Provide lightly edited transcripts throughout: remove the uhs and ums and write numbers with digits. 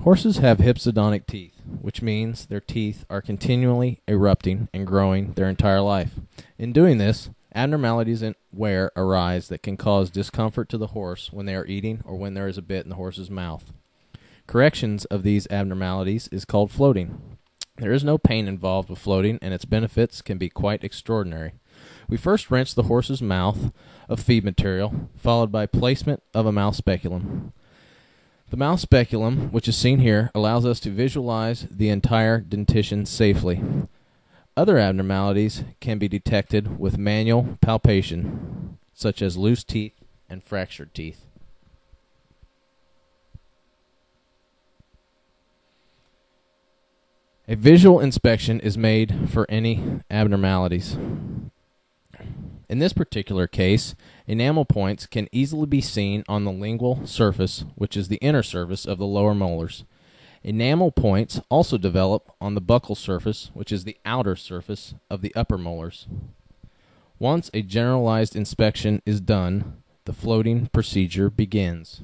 Horses have hypsodontic teeth, which means their teeth are continually erupting and growing their entire life. In doing this, abnormalities in wear arise that can cause discomfort to the horse when they are eating or when there is a bit in the horse's mouth. Corrections of these abnormalities is called floating. There is no pain involved with floating, and its benefits can be quite extraordinary. We first rinse the horse's mouth of feed material, followed by placement of a mouth speculum. The mouth speculum, which is seen here, allows us to visualize the entire dentition safely. Other abnormalities can be detected with manual palpation, such as loose teeth and fractured teeth. A visual inspection is made for any abnormalities. In this particular case, enamel points can easily be seen on the lingual surface, which is the inner surface of the lower molars. Enamel points also develop on the buccal surface, which is the outer surface of the upper molars. Once a generalized inspection is done, the floating procedure begins.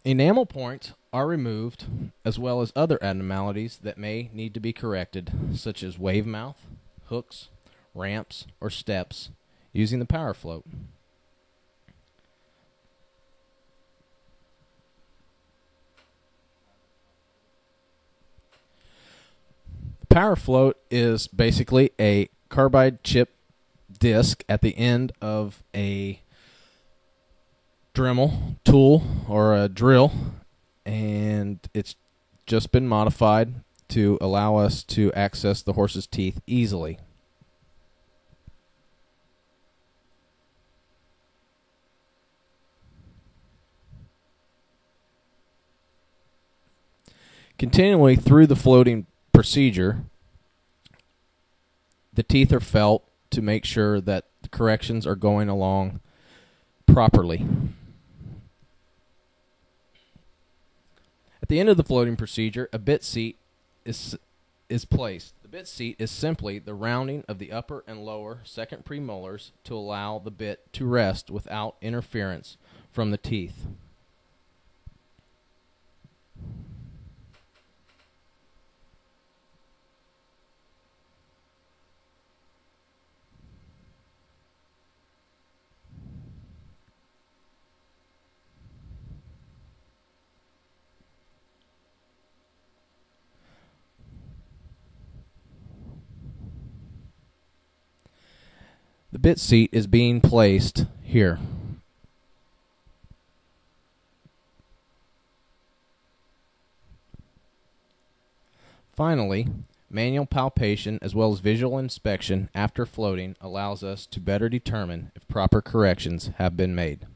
Enamel points are removed, as well as other abnormalities that may need to be corrected, such as wave mouth, hooks, ramps, or steps, using the power float. The power float is basically a carbide chip disc at the end of a Dremel tool or a drill, and it's just been modified to allow us to access the horse's teeth easily. Continually through the floating procedure, the teeth are felt to make sure that the corrections are going along properly. At the end of the floating procedure, a bit seat is placed. The bit seat is simply the rounding of the upper and lower second premolars to allow the bit to rest without interference from the teeth. The bit seat is being placed here. Finally, manual palpation as well as visual inspection after floating allows us to better determine if proper corrections have been made.